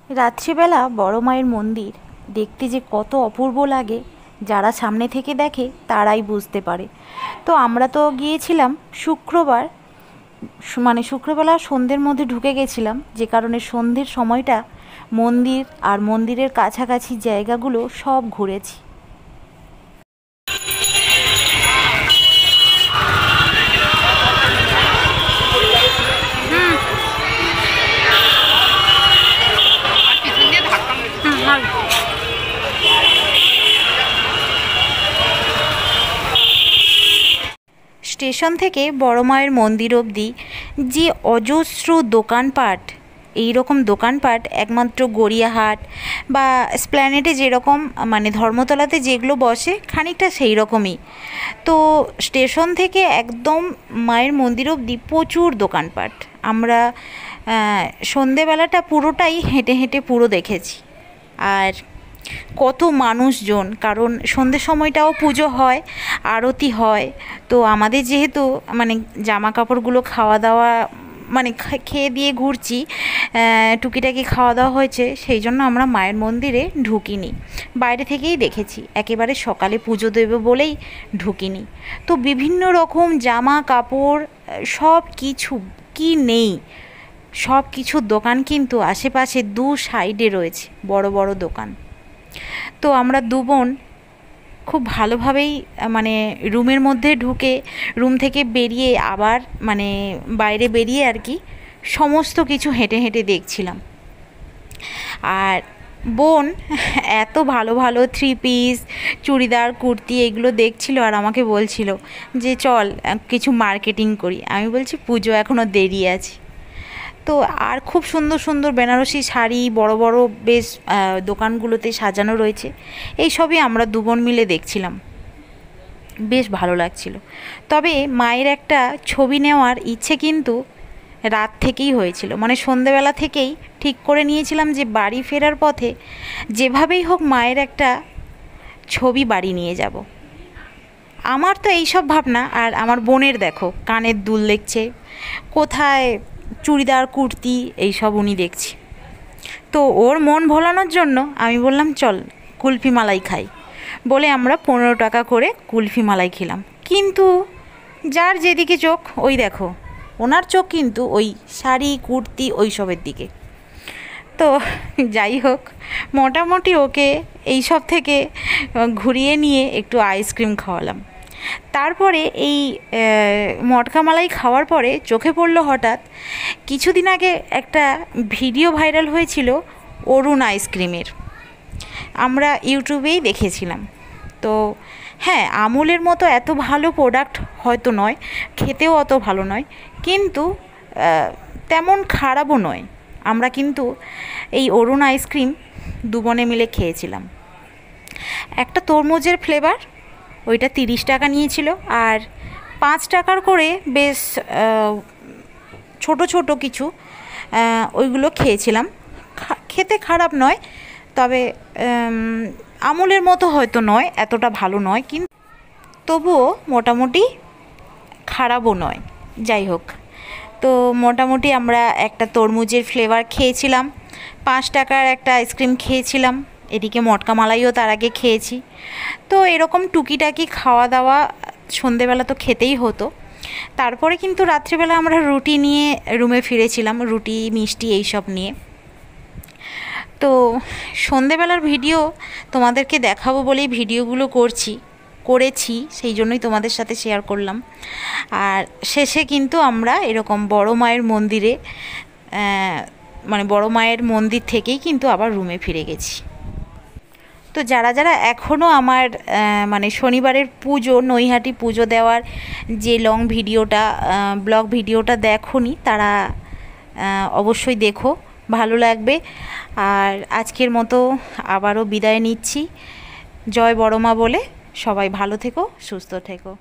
রাত্রিবেলা বড় মায়ের মন্দির দেখতে যে কত অপূর্ব লাগে, যারা সামনে থেকে দেখে তারাই বুঝতে পারে। তো আমরা তো গিয়েছিলাম শুক্রবার, মানে শুক্রবেলা সন্ধ্যের মধ্যে ঢুকে গেছিলাম, যে কারণে সন্ধ্যের সময়টা মন্দির আর মন্দিরের কাছাকাছি জায়গাগুলো সব ঘুরেছি। স্টেশন থেকে বড় মায়ের মন্দির অবধি যে অজস্র দোকানপাট, এই রকম দোকানপাট একমাত্র গড়িয়াহাট বা স্প্ল্যানেডে যেরকম, মানে ধর্মতলাতে যেগুলো বসে খানিকটা সেই রকমই। তো স্টেশন থেকে একদম মায়ের মন্দির অবধি প্রচুর দোকানপাট। আমরা সন্ধেবেলাটা পুরোটাই হেঁটে হেঁটে পুরো দেখেছি। আর কত মানুষজন, কারণ সন্ধ্যের সময়টাও পুজো হয়, আরতি হয়। তো আমাদের যেহেতু মানে জামা কাপড়গুলো খাওয়া দাওয়া, মানে খেয়ে দিয়ে ঘুরছি, টুকিটাকি খাওয়া দাওয়া হয়েছে, সেই জন্য আমরা মায়ের মন্দিরে ঢুকিনি, বাইরে থেকেই দেখেছি। একেবারে সকালে পুজো দেবে বলেই ঢুকিনি। তো বিভিন্ন রকম জামা কাপড়, সব কিছু কি নেই, সব কিছুর দোকান কিন্তু আশেপাশে দু সাইডে রয়েছে বড় বড় দোকান। তো আমরা দু বোন খুব ভালোভাবেই মানে রুমের মধ্যে ঢুকে, রুম থেকে বেরিয়ে আবার মানে বাইরে বেরিয়ে আর কি সমস্ত কিছু হেঁটে হেঁটে দেখছিলাম। আর বোন এত ভালো ভালো থ্রি পিস, চুড়িদার, কুর্তি এগুলো দেখছিল আর আমাকে বলছিল যে চল কিছু মার্কেটিং করি। আমি বলছি পুজো এখনও দেরি আছে। তো আর খুব সুন্দর সুন্দর বেনারসি শাড়ি বড় বড় বেশ দোকানগুলোতে সাজানো রয়েছে। এই সবই আমরা দু বোন মিলে দেখছিলাম, বেশ ভালো লাগছিল। তবে মায়ের একটা ছবি নেওয়ার ইচ্ছে কিন্তু রাত থেকেই হয়েছিল, মানে সন্ধেবেলা থেকেই ঠিক করে নিয়েছিলাম যে বাড়ি ফেরার পথে যেভাবেই হোক মায়ের একটা ছবি বাড়ি নিয়ে যাব। আমার তো এইসব ভাবনা, আর আমার বোনের দেখো কানের দুল দেখছে, কোথায় চুড়িদার, কুর্তি, এইসব উনি দেখছি। তো ওর মন ভোলানোর জন্য আমি বললাম চল কুলফি মালাই খাই, বলে আমরা 15 টাকা করে কুলফি মালাই খেলাম। কিন্তু যার যেদিকে চোখ, ওই দেখো ওনার চোখ কিন্তু ওই শাড়ি, কুর্তি, ওই সবের দিকে। তো যাই হোক, মোটামুটি ওকে এই সব থেকে ঘুরিয়ে নিয়ে একটু আইসক্রিম খাওয়ালাম। তারপরে এই মটকা মালাই খাওয়ার পরে চোখে পড়লো হঠাৎ, কিছুদিন আগে একটা ভিডিও ভাইরাল হয়েছিল অরুণ আইসক্রিমের, আমরা ইউটিউবেই দেখেছিলাম। তো হ্যাঁ, আমুলের মতো এত ভালো প্রোডাক্ট হয়তো নয়, খেতেও অত ভালো নয়, কিন্তু তেমন খারাপও নয়। আমরা কিন্তু এই অরুণ আইসক্রিম দু বোনে মিলে খেয়েছিলাম। একটা তরমুজের ফ্লেভার, ওইটা 30 টাকা নিয়েছিল, আর 5 টাকার করে বেশ ছোট ছোট কিছু ওইগুলো খেয়েছিলাম। খেতে খারাপ নয়, তবে আমুলের মতো হয়তো নয়, এতটা ভালো নয়, কিন্তু তবুও মোটামুটি খারাপও নয়। যাই হোক, তো মোটামুটি আমরা একটা তরমুজের ফ্লেভার খেয়েছিলাম, 5 টাকার একটা আইসক্রিম খেয়েছিলাম, এদিকে মটকা মালাইও তার আগে খেয়েছি। তো এরকম টুকিটাকি খাওয়া দাওয়া সন্ধেবেলা তো খেতেই হতো। তারপরে কিন্তু রাত্রিবেলা আমরা রুটি নিয়ে রুমে ফিরেছিলাম, রুটি মিষ্টি এইসব নিয়ে। তো সন্ধেবেলার ভিডিও তোমাদেরকে দেখাবো বলেই ভিডিওগুলো করেছি, সেই জন্যই তোমাদের সাথে শেয়ার করলাম। আর শেষে কিন্তু আমরা এরকম বড় মায়ের মন্দিরে, মানে বড় মায়ের মন্দির থেকেই কিন্তু আবার রুমে ফিরে গেছি। তো যারা যারা এখনও আমার মানে শনিবারের পুজো, নৈহাটি পুজো দেওয়ার যে লং ভিডিওটা, ব্লগ ভিডিওটা দেখোনি, তারা অবশ্যই দেখো, ভালো লাগবে। আর আজকের মতো আবারও বিদায় নিচ্ছি। জয় বড় মা বলে সবাই ভালো থেকো, সুস্থ থেকো।